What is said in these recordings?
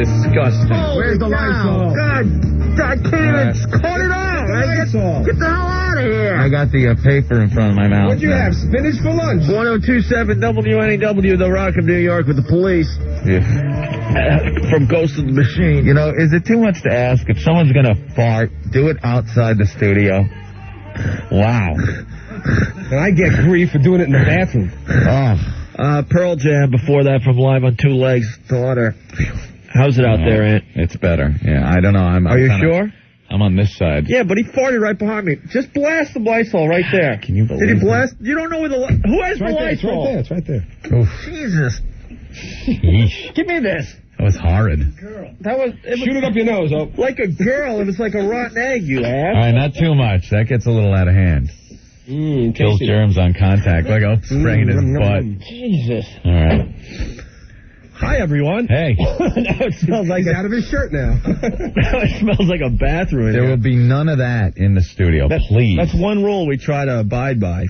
disgusting. Where's the Lysol? God, I can't even cut it out. Get the hell out of here. I got the paper in front of my mouth. What'd you have, spinach for lunch? 1027 WNEW, The Rock of New York with the police. Yeah. From Ghost of the Machine. You know, is it too much to ask if someone's going to fart, do it outside the studio? Wow. And I get grief for doing it in the bathroom. Oh. Pearl Jam before that from Live on Two Legs. Daughter. How's it out there, Ant? It's better. Yeah, I don't know. Are you sure? I'm on this side. Yeah, but he farted right behind me. Just blast the Lysol right there. Can you believe Did he it? blast? You don't know where the... Who has the Lysol? It's right there. Oof. Jesus. Yeesh. Give me this. That was horrid. That was... Shoot it up your nose, Ope. Like a girl. It was like a rotten egg, you ass. All right, not too much. That gets a little out of hand. Kills germs on contact. Like Ope spraying his butt. Jesus. All right. Hi, everyone. Hey. Now it smells like He's out of his shirt now. Now it smells like a bathroom. There will be none of that in the studio, please. That's one rule we try to abide by.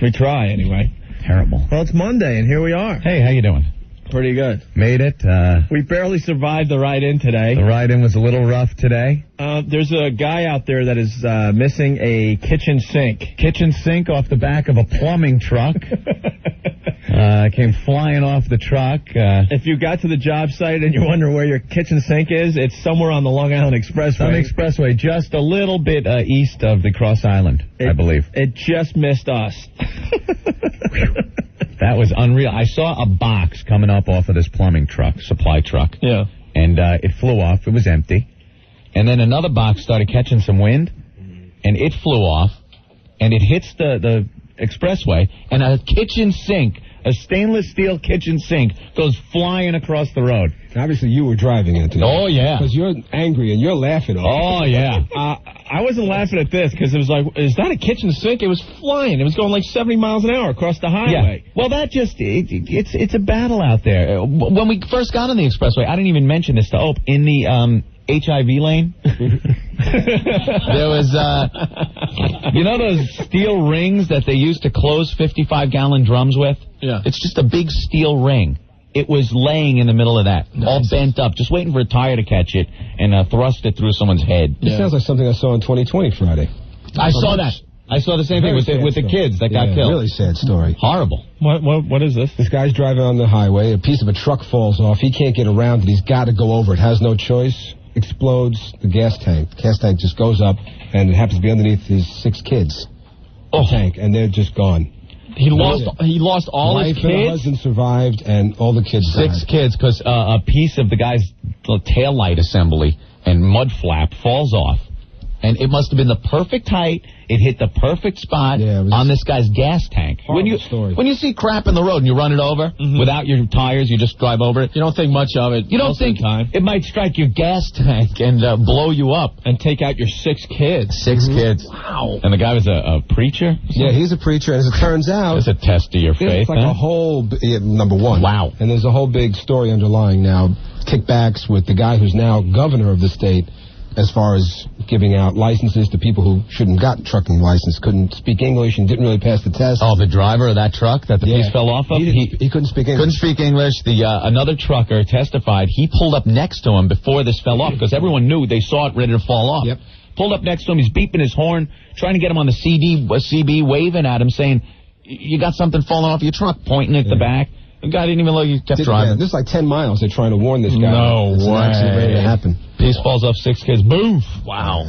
We try, anyway. Terrible. Well, it's Monday, and here we are. Hey, how you doing? Pretty good. Made it. We barely survived the ride-in today. The ride-in was a little rough today. There's a guy out there that is missing a kitchen sink. Kitchen sink off the back of a plumbing truck. Came flying off the truck. If you got to the job site and you're wondering where your kitchen sink is, it's somewhere on the Long Island Expressway. On the Expressway, just a little bit east of the Cross Island, I believe. It just missed us. That was unreal. I saw a box coming up off of this plumbing truck, supply truck. Yeah. And it flew off. It was empty. And then another box started catching some wind, and it flew off, and it hits the expressway, and a kitchen sink, a stainless steel kitchen sink, goes flying across the road. Obviously, you were driving, Anthony. Oh, yeah. Because you're angry and you're laughing. Oh, yeah. I wasn't laughing at this because it was like, is that a kitchen sink? It was flying. It was going like 70 miles an hour across the highway. Yeah. Well, that just, it's a battle out there. When we first got on the expressway, I didn't even mention this to Ope, in the HIV lane, there was, you know those steel rings that they used to close 55-gallon drums with? Yeah. It's just a big steel ring. It was laying in the middle of that, all bent up, just waiting for a tire to catch it and thrust it through someone's head. It sounds like something I saw on 2020 Friday. I saw that. I saw the same thing with the kids that got killed. Really sad story. Horrible. What is this? This guy's driving on the highway. A piece of a truck falls off. He can't get around it. He's got to go over it. Has no choice. Explodes the gas tank. Gas tank just goes up, and it happens to be underneath his 6 kids. The tank, and they're just gone. He lost all his kids? Wife and husband survived, and all the kids died. 6 kids, because a piece of the guy's taillight assembly and mud flap falls off. And it must have been the perfect height. It hit the perfect spot on this guy's gas tank. When you see crap in the road and you run it over without your tires, you just drive over it. You don't think much of it. You don't think it might strike your gas tank and blow you up. And take out your 6 kids. 6 kids. Wow. And the guy was a preacher? Yeah, he's a preacher, and as it turns out... It's a test of your faith, It's like a whole... number one. Wow. And there's a whole big story underlying now. Kickbacks with the guy who's now governor of the state, as far as giving out licenses to people who shouldn't got trucking license, couldn't speak English and didn't really pass the test. Oh, the driver of that truck that the piece fell off of? He couldn't speak English. Couldn't speak English. Another trucker testified he pulled up next to him before this fell off because everyone knew they saw it ready to fall off. Yep. Pulled up next to him. He's beeping his horn, trying to get him on the CB, waving at him, saying, you got something falling off your truck, pointing at the back. The guy didn't even look. He kept driving. Yeah, this is like 10 miles. They're trying to warn this guy. No it's way. An accident ready to happen. Piece falls off 6 kids. Boof. Wow.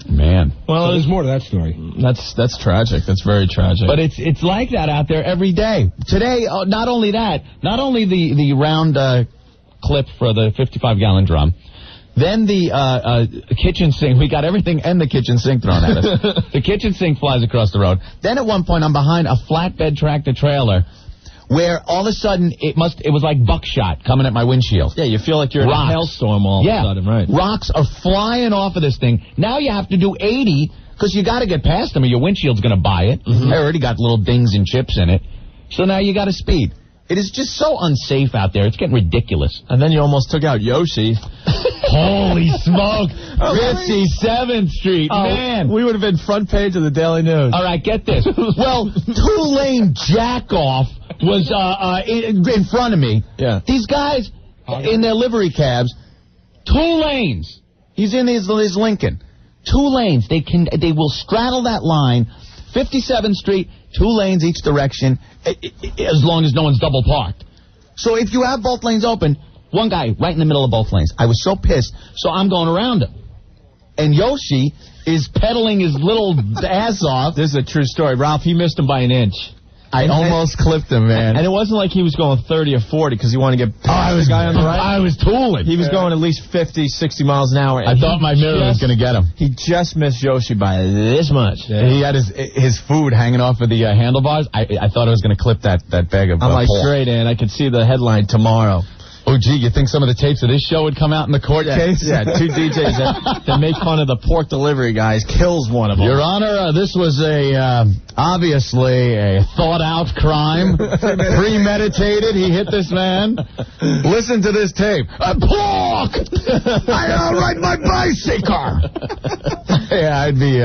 Man. Well, so there's more to that story. That's tragic. That's very tragic. But it's like that out there every day. Today, not only that, not only the round clip for the 55-gallon drum, then the kitchen sink. We got everything and the kitchen sink thrown at us. The kitchen sink flies across the road. Then at one point, I'm behind a flatbed tractor trailer where all of a sudden it was like buckshot coming at my windshield. Yeah, you feel like you're in a hailstorm all of a sudden, right? Rocks are flying off of this thing. Now you have to do 80 because you got to get past them or your windshield's going to buy it. I already got little dings and chips in it. So now you got to speed. It is just so unsafe out there. It's getting ridiculous. And then you almost took out Yoshi. Holy smoke. 57th Street. Man. We would have been front page of the Daily News. All right, get this. Well, two-lane jack-off was in front of me. Yeah. These guys in their livery cabs, 2 lanes. He's in his Lincoln. 2 lanes. They will straddle that line. 57th Street, 2 lanes each direction, as long as no one's double parked. So if you have both lanes open, one guy right in the middle of both lanes. I was so pissed, so I'm going around him. And Yoshi is pedaling his little ass off. This is a true story. Ralph, he missed him by an inch. I almost clipped him, man. And it wasn't like he was going 30 or 40 because he wanted to get the guy on the right. I was tooling. He was going at least 50, 60 miles an hour. I thought my mirror was going to get him. He just missed Yoshi by this much. Yeah. He had his food hanging off of the handlebars. I thought I was going to clip that bag of I'm like, pork. straight in. I could see the headline tomorrow. Oh, gee, you think some of the tapes of this show would come out in the court case? Yeah, 2 DJs that make fun of the pork delivery guys kills one of them. Your Honor, this was obviously a thought-out crime. Premeditated. He hit this man. Listen to this tape. Pork! I ride my bicycle! Yeah, I'd be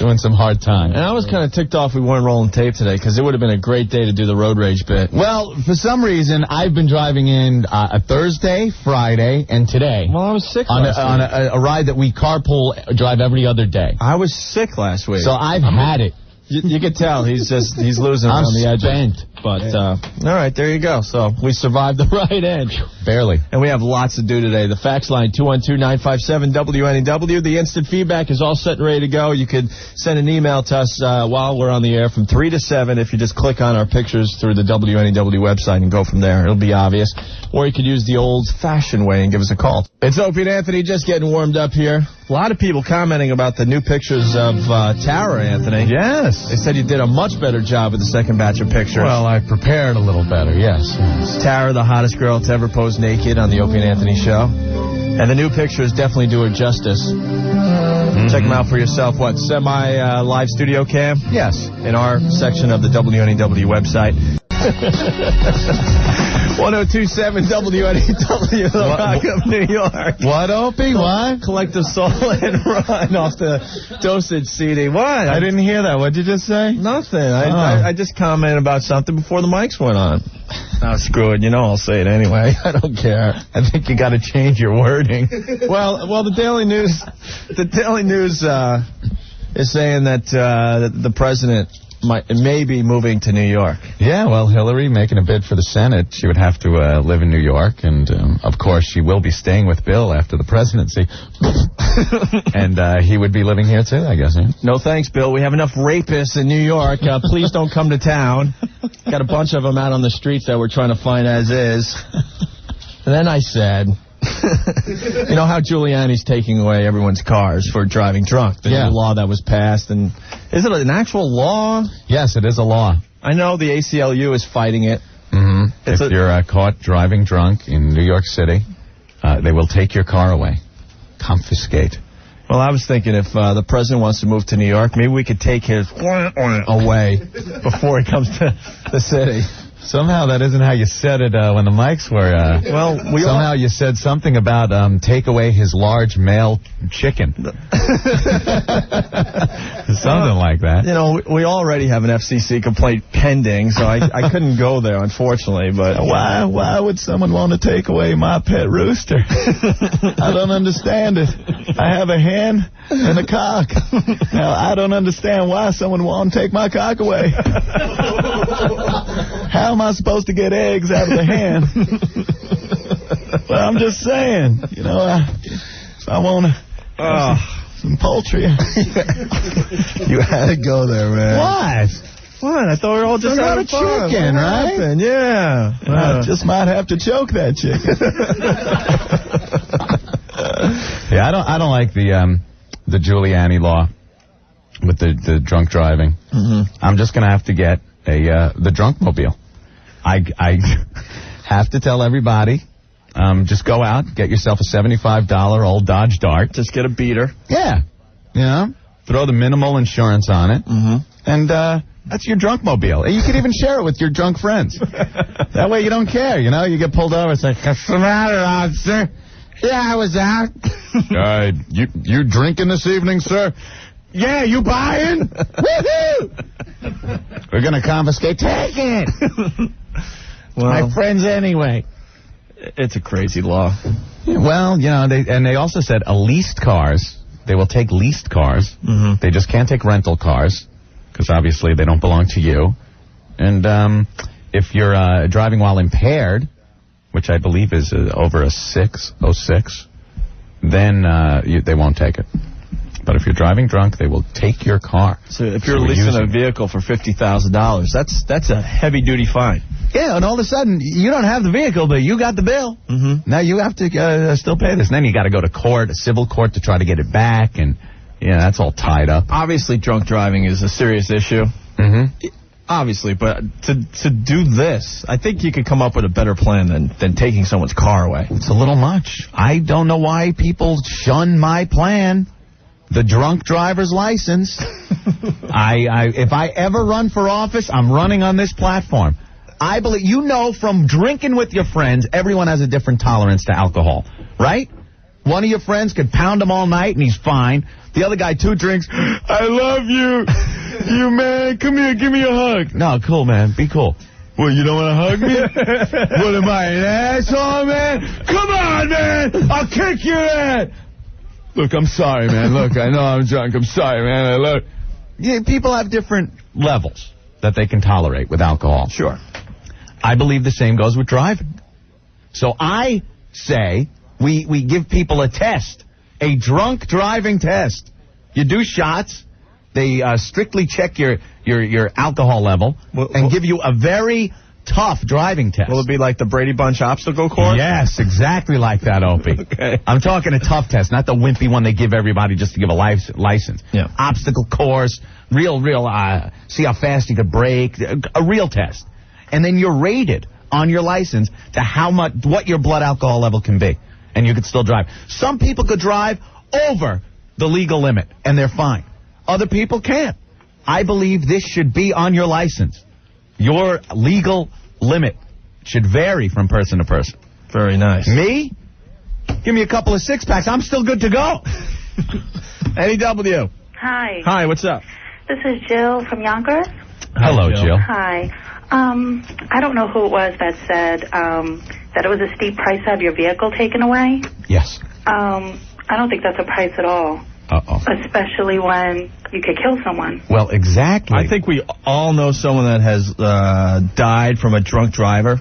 doing some hard time. And I was kind of ticked off we weren't rolling tape today because it would have been a great day to do the road rage bit. Well, for some reason, I've been driving in a Thursday, Friday, and today. Well, I was sick on last week. a ride that we carpool drive every other day. I was sick last week. So I've had it. You can tell he's losing on the edge. Spent. But, all right, there you go. So we survived the right edge. Barely. And we have lots to do today. The fax line, 212-957-WNEW. The instant feedback is all set and ready to go. You could send an email to us while we're on the air from 3 to 7 if you just click on our pictures through the WNEW website and go from there. It'll be obvious. Or you could use the old-fashioned way and give us a call. It's Opie and Anthony just getting warmed up here. A lot of people commenting about the new pictures of Tara, Anthony. Yes. They said you did a much better job with the second batch of pictures. Well, I prepared a little better, yes. Tara, the hottest girl to ever pose naked on the Opie and Anthony show. And the new pictures definitely do her justice. Check them out for yourself. What, semi-live studio cam? Yes. In our section of the WNEW website. 1027 WNEW, the Rock of New York. What, Opie? What? Collective Soul and Run off the Dosage CD. What? I didn't hear that. What'd you just say? Nothing. I just commented about something before the mics went on. Oh, screw it. You know I'll say it anyway. I don't care. I think you got to change your wording. Well, the Daily News is saying that the president may be moving to New York. Yeah, well, Hillary making a bid for the Senate, she would have to live in New York, and of course she will be staying with Bill after the presidency. And he would be living here too, I guess. Yeah? No thanks, Bill. We have enough rapists in New York. Please don't come to town. Got a bunch of them out on the streets that we're trying to find as is. And then I said, you know how Giuliani's taking away everyone's cars for driving drunk? The new law that was passed. And is it an actual law? Yes, it is a law. I know the ACLU is fighting it. Mm-hmm. If you're caught driving drunk in New York City, they will take your car away. Confiscate. Well, I was thinking if the president wants to move to New York, maybe we could take his away before he comes to the city. Somehow that isn't how you said it when the mics were. Somehow you said something about take away his large male chicken. Something like that. You know, we already have an FCC complaint pending, so I couldn't go there, unfortunately. But why would someone want to take away my pet rooster? I don't understand it. I have a hen and a cock. Now, I don't understand why someone want to take my cock away. How am I supposed to get eggs out of the hen? Well, I'm just saying, you know, if I want some poultry. You had to go there, man. What? I thought we were all just having fun. Chicken, right? Yeah. I just might have to choke that chicken. Yeah, I don't like the Giuliani law with the drunk driving. Mm-hmm. I'm just gonna have to get the drunk mobile. I have to tell everybody, just go out, get yourself a $75 old Dodge Dart. Just get a beater. Yeah. You know, throw the minimal insurance on it. Mm-hmm. And that's your drunk mobile. You can even share it with your drunk friends. That way you don't care, you know. You get pulled over, it's like, what's the matter, officer? Yeah, I was out. You drinking this evening, sir? Yeah, you buying? Woohoo! We're going to confiscate. Take it! Well, my friends anyway. It's a crazy law. Well, they also said leased cars. They will take leased cars. Mm-hmm. They just can't take rental cars because obviously they don't belong to you. And if you're driving while impaired, which I believe is over a 606, then they won't take it. But if you're driving drunk, they will take your car. So if you're leasing a vehicle for $50,000, that's a heavy-duty fine. Yeah, and all of a sudden, you don't have the vehicle, but you got the bill. Mm-hmm. Now you have to still pay this. And then you got to go to court, a civil court, to try to get it back. And, that's all tied up. Obviously, drunk driving is a serious issue. Mm-hmm. Obviously, but to do this, I think you could come up with a better plan than taking someone's car away. It's a little much. I don't know why people shun my plan. The drunk driver's license. If I ever run for office, I'm running on this platform. I believe, from drinking with your friends, everyone has a different tolerance to alcohol, right? One of your friends could pound him all night and he's fine. The other guy, 2 drinks, I love you. You, man, come here, give me a hug. No, cool, man, be cool. Well, you don't want to hug me? What am I, an asshole, man? Come on, man, I'll kick your ass. Look, I'm sorry, man. Look, I know I'm drunk. I'm sorry, man. I love it. People have different levels that they can tolerate with alcohol. Sure. I believe the same goes with driving. So I say we give people a test, a drunk driving test. You do shots. They strictly check your alcohol level and give you a very tough driving test. Will it be like the Brady Bunch obstacle course? Yes, exactly like that, Opie. Okay. I'm talking a tough test, not the wimpy one they give everybody just to give a license. Yeah. Obstacle course, real, see how fast you could brake, a real test. And then you're rated on your license to what your blood alcohol level can be. And you could still drive. Some people could drive over the legal limit, and they're fine. Other people can't. I believe this should be on your license. Your legal limit should vary from person to person. Very nice. Me? Give me a couple of 6-packs. I'm still good to go. NEW. Hi. Hi, what's up? This is Jill from Yonkers. Hello, Jill. Hi. I don't know who it was that said that it was a steep price to have your vehicle taken away. Yes. I don't think that's a price at all. Uh-oh. Especially when you could kill someone. Well, exactly. I think we all know someone that has died from a drunk driver,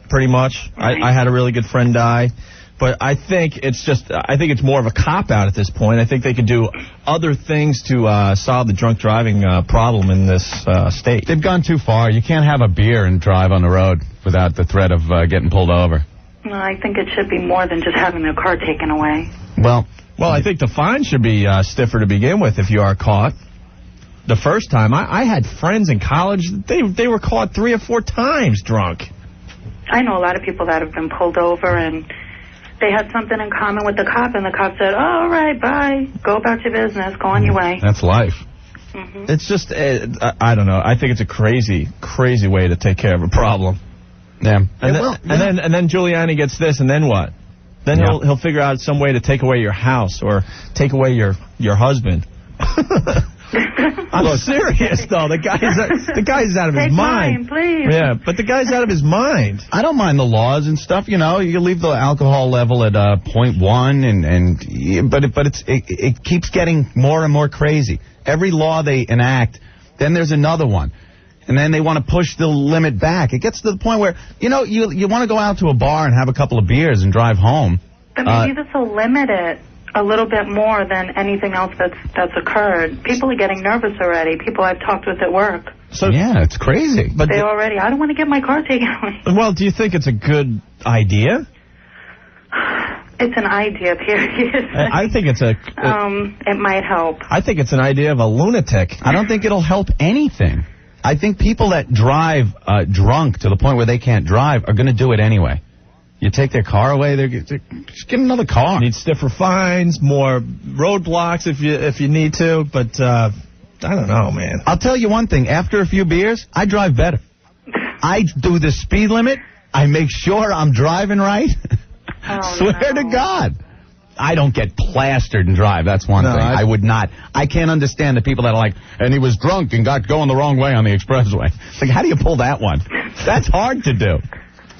pretty much. Right. I had a really good friend die. But I think it's more of a cop-out at this point. I think they could do other things to solve the drunk driving problem in this state. They've gone too far. You can't have a beer and drive on the road without the threat of getting pulled over. No, I think it should be more than just having their car taken away. Well, I think the fine should be stiffer to begin with if you are caught. The first time, I had friends in college, they were caught 3 or 4 times drunk. I know a lot of people that have been pulled over and they had something in common with the cop, and the cop said, all right, bye, go about your business, go on your way. That's life. Mm-hmm. It's just, I don't know. I think it's a crazy, crazy way to take care of a problem. Yeah. And then Giuliani gets this, and then what? Then he'll figure out some way to take away your house or take away your husband. I'm serious, though. The guy's out of his mind. Mine, please. Yeah, but the guy's out of his mind. I don't mind the laws and stuff. You leave the alcohol level at 0.1, but it keeps getting more and more crazy. Every law they enact, then there's another one. And then they want to push the limit back. It gets to the point where, you want to go out to a bar and have a couple of beers and drive home. But maybe this will limit it a little bit more than anything else that's occurred. People are getting nervous already. People I've talked with at work. So yeah, it's crazy. But I don't want to get my car taken away. Well, do you think it's a good idea? It's an idea, period. I think it's it might help. I think it's an idea of a lunatic. I don't think it'll help anything. I think people that drive drunk to the point where they can't drive are going to do it anyway. You take their car away, just get another car. Need stiffer fines, more roadblocks if you need to, but I don't know, man. I'll tell you one thing. After a few beers, I drive better. I do the speed limit. I make sure I'm driving right. Swear to God. I don't get plastered and drive. That's one thing. I would not. I can't understand the people that are like, and he was drunk and got going the wrong way on the expressway. It's like, how do you pull that one? That's hard to do.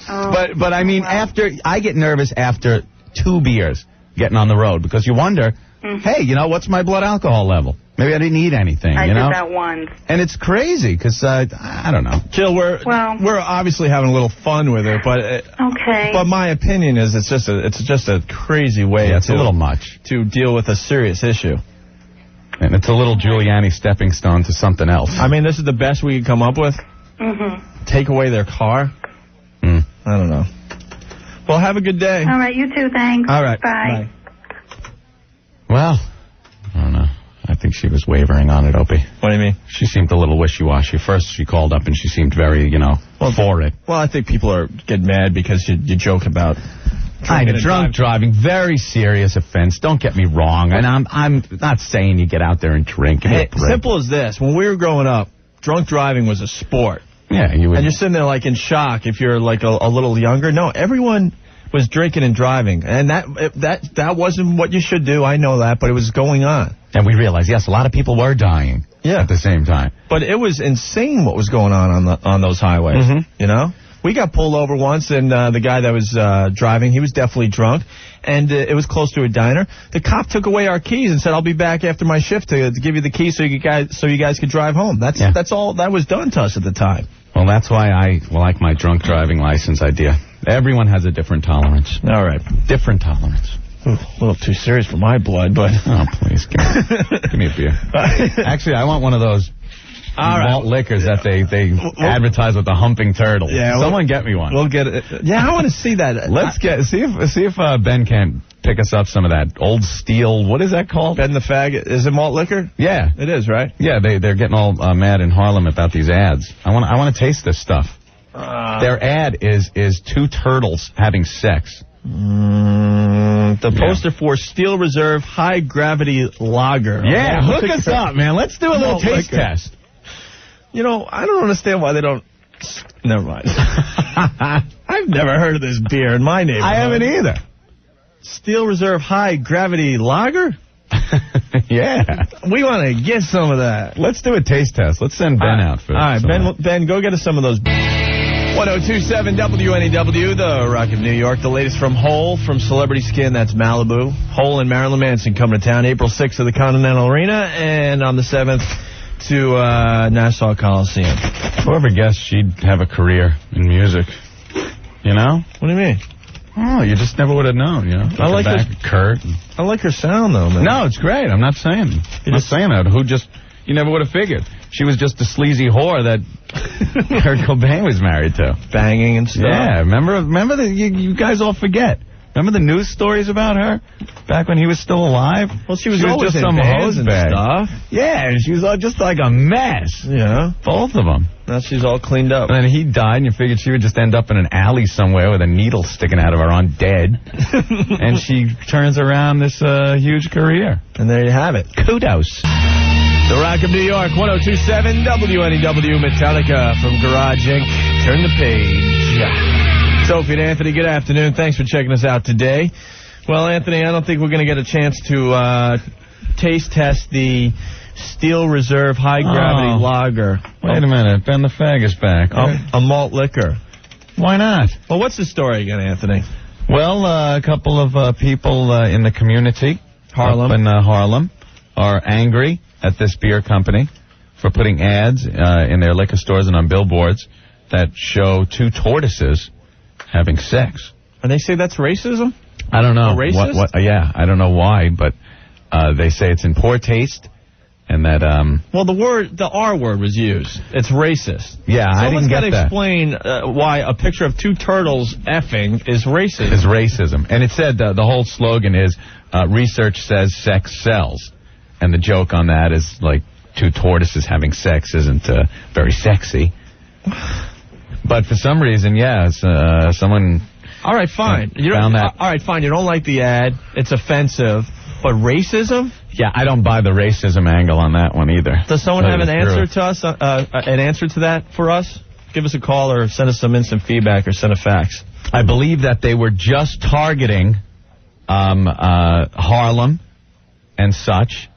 Oh, But I mean, I get nervous after 2 beers getting on the road because you wonder, hey, what's my blood alcohol level? Maybe I didn't eat anything, I did that once. And it's crazy because, I don't know. Jill, we're obviously having a little fun with it, but okay. But my opinion is it's just a crazy way. It's a little much to deal with a serious issue. And it's a little Giuliani stepping stone to something else. I mean, this is the best we could come up with. Take away their car. I don't know. Well, have a good day. All right, you too. Thanks. All right. Bye. Well, I don't know. I think she was wavering on it, Opie. What do you mean? She seemed a little wishy-washy. First, she called up and she seemed very, for it. Well, I think people get mad because you joke about drunk driving. Very serious offense. Don't get me wrong. And I'm not saying you get out there and drink. Hey, simple as this. When we were growing up, drunk driving was a sport. Yeah, you would. And you're sitting there like in shock if you're like a little younger. No, everyone was drinking and driving, and that wasn't what you should do. I know that, but it was going on. And we realized, yes, a lot of people were dying at the same time. But it was insane what was going on those highways. We got pulled over once, and the guy that was driving, he was definitely drunk, and it was close to a diner. The cop took away our keys and said, "I'll be back after my shift to give you the keys so you guys could drive home." That's all that was done to us at the time. Well, that's why I like my drunk driving license idea. Everyone has a different tolerance. All right. Different tolerance. Ooh, a little too serious for my blood, but... Oh, please, give me a beer. Actually, I want one of those malt liquors that they advertise with the humping turtle. Yeah, someone get me one. We'll get it. Yeah, I want to see that. Let's see if Ben can pick us up some of that old steel. What is that called? Ben the Faggot. Is it malt liquor? Yeah, it is, right? Yeah, they're getting all mad in Harlem about these ads. I want to taste this stuff. Their ad is 2 turtles having sex. The poster for Steel Reserve High Gravity Lager. Yeah, hook us up, man. Let's do a little taste test. I don't understand why they don't... Never mind. I've never heard of this beer in my neighborhood. I haven't either. Steel Reserve High Gravity Lager? Yeah. We want to get some of that. Let's do a taste test. Let's send Ben out for all right, Ben, go get us some of those. 1027 WNEW, the Rock of New York. The latest from Hole, from Celebrity Skin, that's Malibu. Hole and Marilyn Manson coming to town April 6th at the Continental Arena, and on the 7th to Nassau Coliseum. Whoever guessed she'd have a career in music, What do you mean? Oh, you just never would have known, I like Kurt. I like her sound, though, man. No, it's great. I'm not saying that. You never would have figured. She was just a sleazy whore that Kurt Cobain was married to. Banging and stuff. Yeah, remember that you guys all forget. Remember the news stories about her back when he was still alive? Well, she was always just in some bands and stuff. Yeah, and she was just like a mess. Yeah. Both of them. Now she's all cleaned up. And then he died, and you figured she would just end up in an alley somewhere with a needle sticking out of her arm, dead. And she turns around this huge career. And there you have it. Kudos. The Rock of New York, 1027 WNEW, Metallica from Garage Inc. Turn the page. Sophie and Anthony, good afternoon. Thanks for checking us out today. Well, Anthony, I don't think we're going to get a chance to taste test the Steel Reserve High Gravity Lager. Wait a minute. Ben the Fag is back. A malt liquor. Why not? Well, what's the story again, Anthony? Well, a couple of people in the community Harlem. Up in Harlem are angry at this beer company for putting ads in their liquor stores and on billboards that show 2 tortoises having sex. And they say that's racism? I don't know. Racist? Yeah, I don't know why, but they say it's in poor taste and that... Well, the R word was used. It's racist. Yeah, I didn't get that. Someone's got to explain why a picture of 2 turtles effing is racist. Is racism. And it said the whole slogan is, research says sex sells. And the joke on that is, like, 2 tortoises having sex isn't very sexy. But for some reason, someone... All right, fine. Found that. All right, fine. You don't like the ad. It's offensive. But racism? Yeah, I don't buy the racism angle on that one either. Does someone have an answer to us? An answer to that for us? Give us a call or send us some instant feedback or send a fax. I believe that they were just targeting Harlem and such.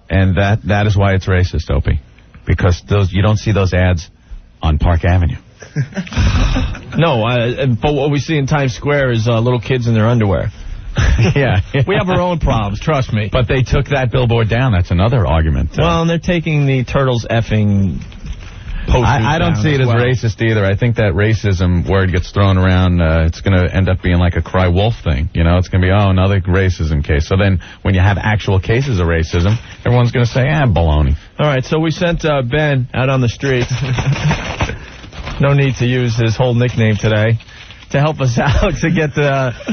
And that is why it's racist, Opie. Because you don't see those ads on Park Avenue. No, but what we see in Times Square is little kids in their underwear. Yeah. We have our own problems, trust me. But they took that billboard down. That's another argument. Well, and they're taking the Turtles effing posters I don't see it as racist either. I think that racism word gets thrown around. It's going to end up being like a cry wolf thing. You know, it's going to be, another racism case. So then when you have actual cases of racism, everyone's going to say, baloney. All right, so we sent Ben out on the streets. No need to use his whole nickname today. To help us out to get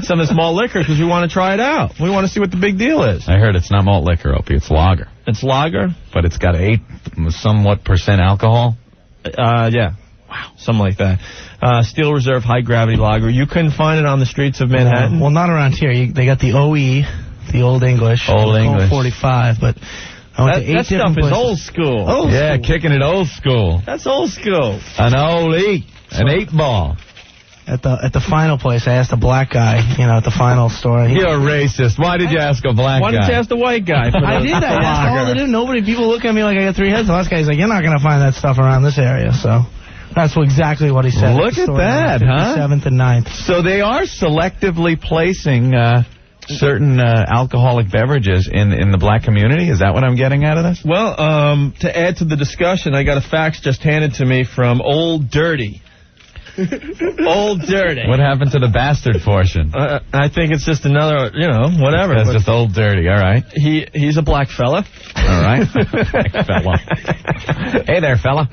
some of this malt liquor because we want to try it out. We want to see what the big deal is. I heard it's not malt liquor, Opie. It's lager. It's lager? But it's got 8% alcohol. Yeah. Wow. Something like that. Steel Reserve High Gravity Lager. You couldn't find it on the streets of Manhattan? Well, not around here. They got the OE, the Old English. Old English. 45, but I went to 8 that different stuff places. is old school. Kicking it old school. That's old school. An oldie. An 8-ball. At the final place, I asked a black guy, at the final store. You're racist. Why did you ask a black guy? Why didn't you ask the white guy? I did. I asked all of them. People look at me like I got 3 heads. The last guy's like, you're not going to find that stuff around this area. So that's exactly what he said. Look at that, huh? 7th and 9th. So they are selectively placing certain alcoholic beverages in the black community? Is that what I'm getting out of this? Well, to add to the discussion, I got a fax just handed to me from Old Dirty. Old Dirty. What happened to the bastard portion? I think it's just another, whatever. That's just Old Dirty, all right. He's a black fella. All right. Black fella. Hey there, fella.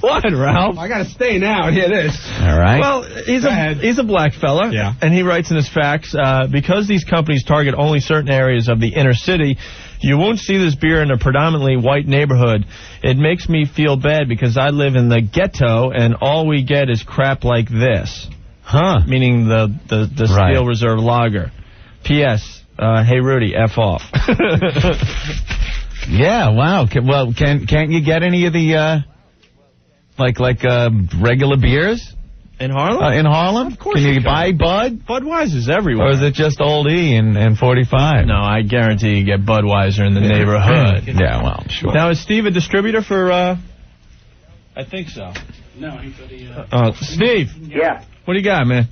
What, Ralph? I got to stay now and hear this. All right. Well, he's a black fella. Yeah. And he writes in his fax, because these companies target only certain areas of the inner city, you won't see this beer in a predominantly white neighborhood. It makes me feel bad because I live in the ghetto and all we get is crap like this. Huh. Meaning the Steel Reserve Lager. P.S. Hey, Rudy, F off. Yeah, wow. Can't you get any of the, regular beers? In Harlem? In Harlem? Of course Can you you buy Bud? Budweiser's everywhere. Or is it just Old E and 45? No, I guarantee you get Budweiser in the neighborhood. Yeah, well, sure. Now, is Steve a distributor for, I think so. No, he's for the... Steve. Yeah. What do you got, man?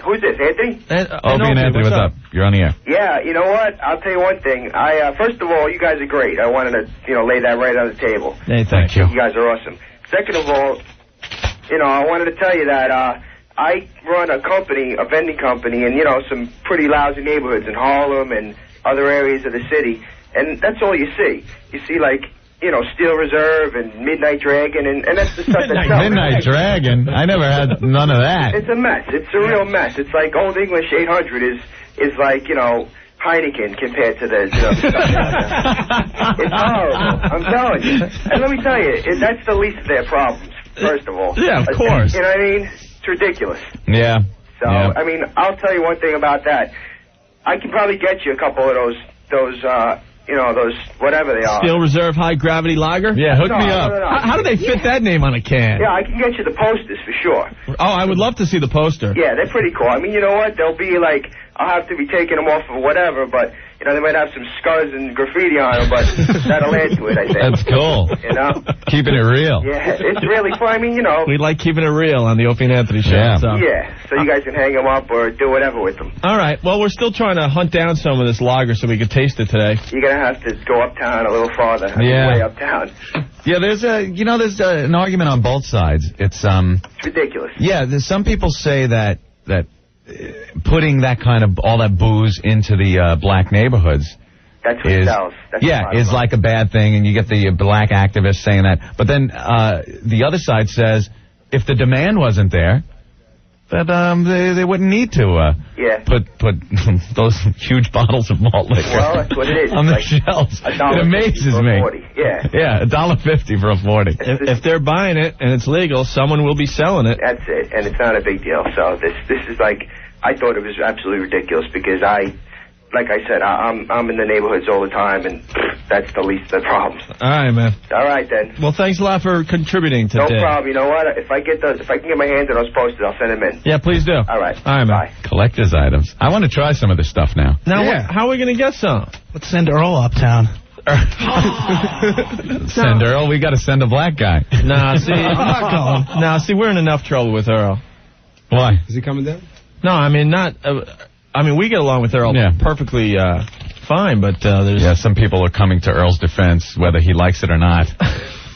Who's this, Anthony? Opie and Anthony, what's up? You're on the air. Yeah, you know what? I'll tell you one thing. First of all, you guys are great. I wanted to, lay that right on the table. Hey, thank you. You guys are awesome. Second of all, I wanted to tell you that I run a company, a vending company, in, some pretty lousy neighborhoods in Harlem and other areas of the city. And that's all you see. You see, Steel Reserve and Midnight Dragon, and that's the stuff that's selling. Midnight Dragon? I never had none of that. It's a mess. It's a real mess. It's like Old English 800 is like, Heineken compared to the stuff. It's horrible. I'm telling you. And let me tell you, that's the least of their problems, first of all. Yeah, of course. You know what I mean? It's ridiculous. Yeah. So, I mean, I'll tell you one thing about that. I can probably get you a couple of those whatever they are. Steel Reserve High Gravity Lager? Yeah, hook me up. No. How do they fit that name on a can? Yeah, I can get you the posters for sure. Oh, I would love to see the poster. Yeah, they're pretty cool. I mean, you know what? They'll be like, I'll have to be taking them off or whatever, but, they might have some scars and graffiti on them, but that'll add to it, I think. That's cool. Keeping it real. Yeah, it's really fun. I mean, We like keeping it real on the Opie and Anthony show. Yeah. So you guys can hang them up or do whatever with them. All right. Well, we're still trying to hunt down some of this lager so we can taste it today. You're going to have to go uptown a little farther. Yeah. Way uptown. Yeah, there's an argument on both sides. It's ridiculous. Yeah, some people say that putting that kind of all that booze into the black neighborhoods that's what sells. Is like a bad thing, and you get the black activists saying that. But then the other side says if the demand wasn't there, that they wouldn't need to put those huge bottles of malt liquor that's what it is. on the shelves. It amazes me. Yeah, $1.50 for a 40. If they're buying it and it's legal, someone will be selling it. That's it, and it's not a big deal. So this is like, I thought it was absolutely ridiculous because like I said, I'm in the neighborhoods all the time, and that's the least of the problems. All right, man. All right, then. Well, thanks a lot for contributing today. No problem. You know what? If I can get my hands on those posters, I'll send them in. Yeah, please do. All right. All right, man. Bye. Collector's items. I want to try some of this stuff now. Now, how are we going to get some? Let's send Earl uptown. Send Earl? We got to send a black guy. Nah, see, I'm not going. Nah, see, we're in enough trouble with Earl. Why? Is he coming down? No, I mean, not... we get along with Earl perfectly fine, but there's... Yeah, some people are coming to Earl's defense, whether he likes it or not.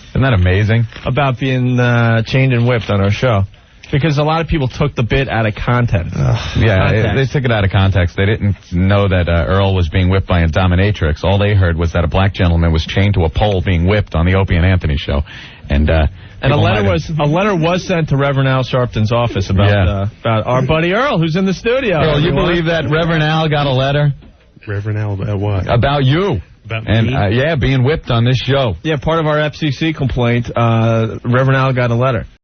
Isn't that amazing? About being chained and whipped on our show. Because a lot of people took the bit out of context. They took it out of context. They didn't know that Earl was being whipped by a dominatrix. All they heard was that a black gentleman was chained to a pole being whipped on the Opie and Anthony show. And a letter was sent to Reverend Al Sharpton's office about our buddy Earl, who's in the studio. Earl, you believe that Reverend Al got a letter? Reverend Al, about what? About you. About and me? Being whipped on this show. Yeah, part of our FCC complaint, Reverend Al got a letter.